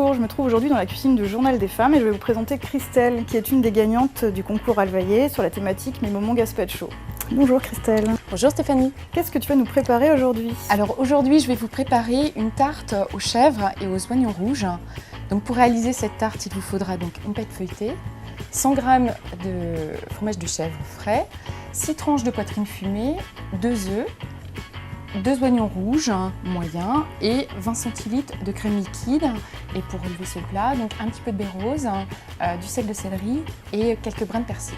Bonjour, je me trouve aujourd'hui dans la cuisine du Journal des Femmes et je vais vous présenter Christelle, qui est une des gagnantes du concours Alvaillé sur la thématique Mes moments gazpacho. Bonjour Christelle. Bonjour Stéphanie. Qu'est-ce que tu vas nous préparer aujourd'hui? Alors aujourd'hui, je vais vous préparer une tarte aux chèvres et aux oignons rouges. Donc pour réaliser cette tarte, il vous faudra donc une pâte feuilletée, 100 g de fromage de chèvre frais, 6 tranches de poitrine fumée, 2 œufs, 2 oignons rouges moyens et 20 cl de crème liquide. Et pour relever ce plat, donc un petit peu de baie rose, du sel de céleri et quelques brins de persil.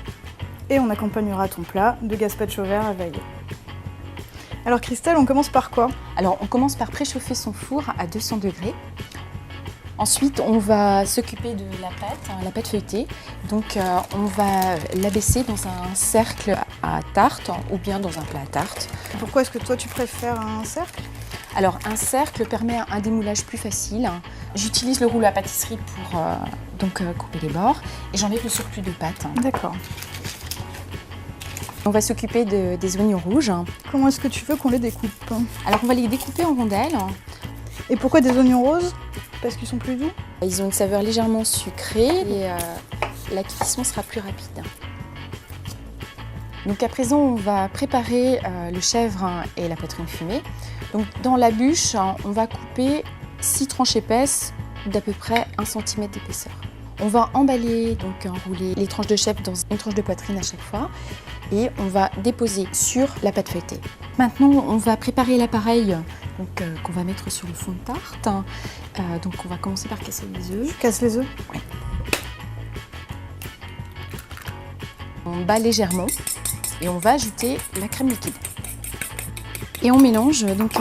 Et on accompagnera ton plat de gazpacho vert Alvaillé. Alors Christelle, on commence par quoi? Alors on commence par préchauffer son four à 200 degrés. Ensuite, on va s'occuper de la pâte feuilletée. Donc on va l'abaisser dans un cercle à tarte ou bien dans un plat à tarte. Pourquoi est-ce que toi tu préfères un cercle? Alors un cercle permet un démoulage plus facile. J'utilise le rouleau à pâtisserie pour couper les bords et j'enlève le surplus de pâte. D'accord. On va s'occuper des oignons rouges. Comment est-ce que tu veux qu'on les découpe? Alors on va les découper en rondelles. Et pourquoi des oignons roses? Parce qu'ils sont plus doux? Ils ont une saveur légèrement sucrée et la cuisson sera plus rapide. Donc à présent, on va préparer le chèvre et la poitrine fumée. Donc dans la bûche, on va couper 6 tranches épaisses d'à peu près 1 cm d'épaisseur. On va emballer, donc enrouler les tranches de chèvre dans une tranche de poitrine à chaque fois et on va déposer sur la pâte feuilletée. Maintenant, on va préparer l'appareil qu'on va mettre sur le fond de tarte. Donc on va commencer par casser les œufs. Tu casses les œufs? Oui. On bat légèrement et on va ajouter la crème liquide. Et on mélange donc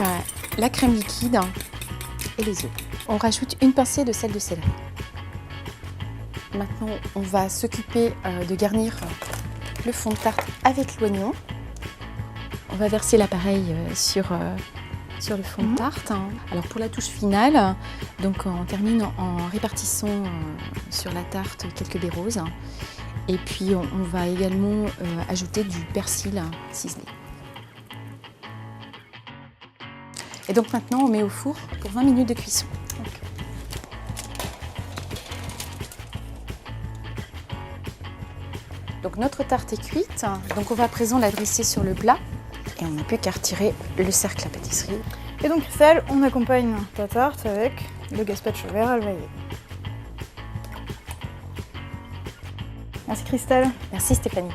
la crème liquide et les œufs. On rajoute une pincée de sel de céleri. Maintenant, on va s'occuper de garnir le fond de tarte avec l'oignon. On va verser l'appareil sur le fond de tarte. Alors pour la touche finale, donc on termine en répartissant sur la tarte quelques baies roses. Et puis on va également ajouter du persil ciselé. Et donc maintenant on met au four pour 20 minutes de cuisson. Donc notre tarte est cuite, donc on va à présent la dresser sur le plat et on n'a plus qu'à retirer le cercle à pâtisserie. Et donc Christelle, on accompagne ta tarte avec le gazpacho vert Alvaillé. Merci Christelle. Merci Stéphanie.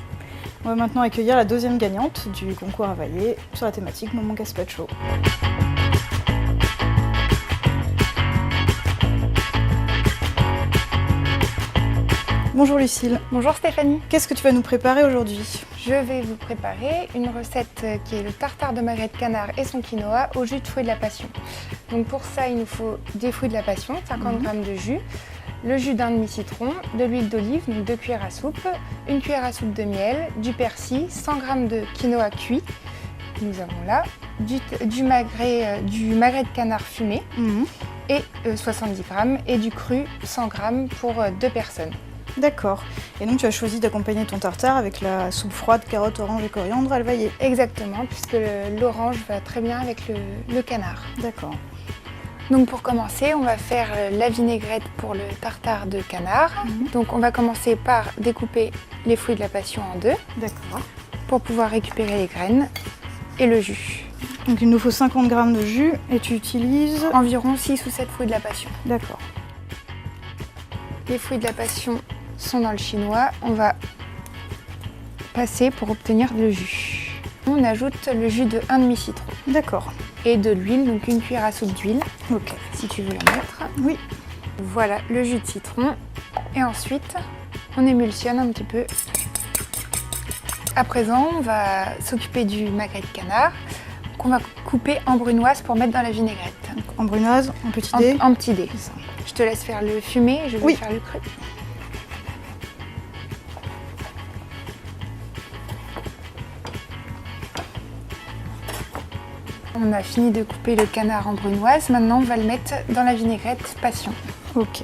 On va maintenant accueillir la deuxième gagnante du concours Alvaillé sur la thématique Moment gazpacho. Bonjour Lucille. Bonjour Stéphanie. Qu'est-ce que tu vas nous préparer aujourd'hui? Je vais vous préparer une recette qui est le tartare de magret de canard et son quinoa au jus de fruits de la passion. Donc pour ça, il nous faut des fruits de la passion, 50 g de jus, le jus d'un demi-citron, de l'huile d'olive, donc 2 cuillères à soupe, une cuillère à soupe de miel, du persil, 100 g de quinoa cuit. Nous avons là du magret de canard fumé et 70 g et du cru 100 g pour 2 personnes. D'accord. Et donc tu as choisi d'accompagner ton tartare avec la soupe froide carottes, orange et coriandre Alvaillé. Exactement, puisque l'orange va très bien avec le canard. D'accord. Donc pour commencer, on va faire la vinaigrette pour le tartare de canard. Donc on va commencer par découper les fruits de la passion en deux. D'accord. Pour pouvoir récupérer les graines et le jus. Donc il nous faut 50 g de jus et tu utilises environ 6 ou 7 fruits de la passion. D'accord. Les fruits de la passion sont dans le chinois, on va passer pour obtenir le jus. On ajoute le jus de 1 demi-citron. D'accord. Et de l'huile, donc une cuillère à soupe d'huile. Ok. Si tu veux la mettre. Oui. Voilà le jus de citron. Et ensuite, on émulsionne un petit peu. À présent, on va s'occuper du magret de canard qu'on va couper en brunoise pour mettre dans la vinaigrette. Donc, en brunoise, en petit dé. En petit dé. Je te laisse faire le fumé, je vais faire le cru. On a fini de couper le canard en brunoise, maintenant on va le mettre dans la vinaigrette passion. Ok.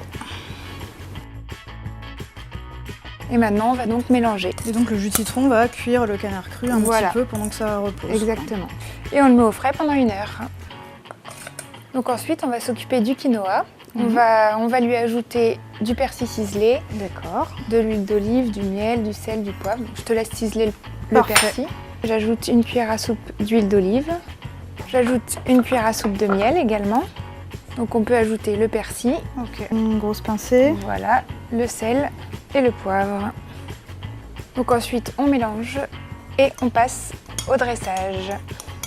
Et maintenant on va donc mélanger. Et donc le jus de citron va cuire le canard cru un petit peu pendant que ça repose. Exactement. Et on le met au frais pendant 1 heure. Donc ensuite on va s'occuper du quinoa. On va lui ajouter du persil ciselé, D'accord. de l'huile d'olive, du miel, du sel, du poivre. Je te laisse ciseler le Parfait. persil. J'ajoute une cuillère à soupe d'huile d'olive. J'ajoute une cuillère à soupe de miel également. Donc on peut ajouter le persil, Ok. Une grosse pincée. voilà, le sel et le poivre. Donc ensuite on mélange et on passe au dressage.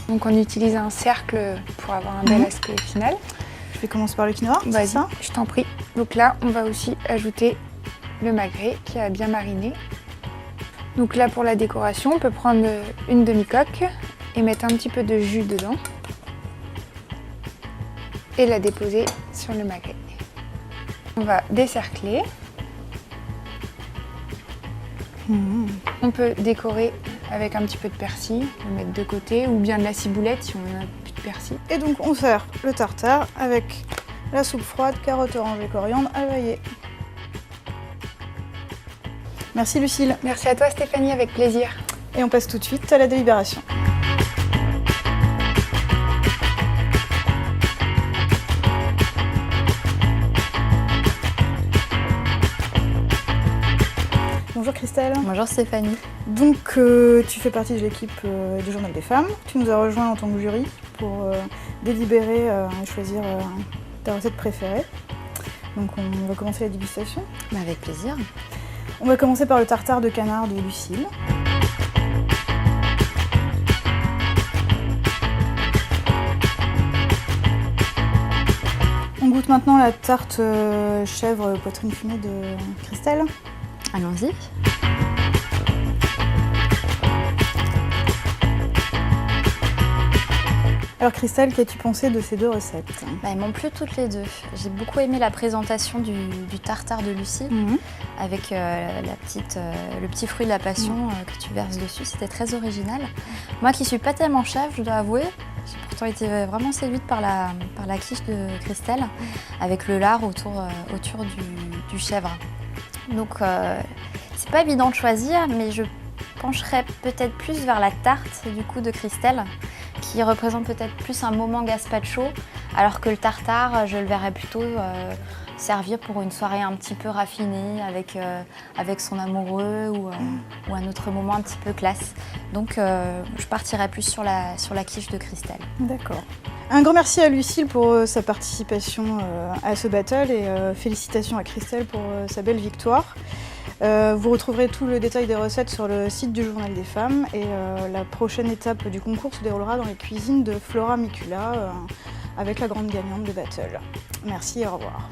Donc on utilise un cercle pour avoir un bel aspect final. Je vais commencer par le quinoa, c'est Vas-y, ça? je t'en prie. Donc là on va aussi ajouter le magret qui a bien mariné. Donc là pour la décoration, on peut prendre une demi-coque et mettre un petit peu de jus dedans. Et la déposer sur le magret. On va décercler. On peut décorer avec un petit peu de persil, le mettre de côté, ou bien de la ciboulette si on n'a plus de persil. Et donc on sert le tartare avec la soupe froide, carottes orange et coriandre Alvaillé. Merci Lucille. Merci à toi Stéphanie, avec plaisir. Et on passe tout de suite à la délibération. Bonjour Christelle. Bonjour Stéphanie. Donc tu fais partie de l'équipe du Journal des femmes. Tu nous as rejoint en tant que jury pour délibérer et choisir ta recette préférée. Donc on va commencer la dégustation. Avec plaisir. On va commencer par le tartare de canard de Lucille. On goûte maintenant la tarte chèvre poitrine fumée de Christelle. Allons-y. Alors Christelle, qu'as-tu pensé de ces deux recettes? Ils m'ont plu toutes les deux. J'ai beaucoup aimé la présentation du tartare de Lucie avec le petit fruit de la passion que tu verses dessus. C'était très original. Moi qui suis pas tellement chef, je dois avouer, j'ai pourtant été vraiment séduite par la quiche de Christelle avec le lard autour du chèvre. Donc c'est pas évident de choisir, mais je pencherais peut-être plus vers la tarte du coup de Christelle, qui représente peut-être plus un moment gazpacho, alors que le tartare, je le verrais plutôt servir pour une soirée un petit peu raffinée avec son amoureux ou un autre moment un petit peu classe. Donc je partirais plus sur la quiche de Christelle. D'accord. Un grand merci à Lucille pour sa participation à ce battle et félicitations à Christelle pour sa belle victoire. Vous retrouverez tout le détail des recettes sur le site du Journal des femmes et la prochaine étape du concours se déroulera dans les cuisines de Flora Micula avec la grande gagnante de battle. Merci et au revoir.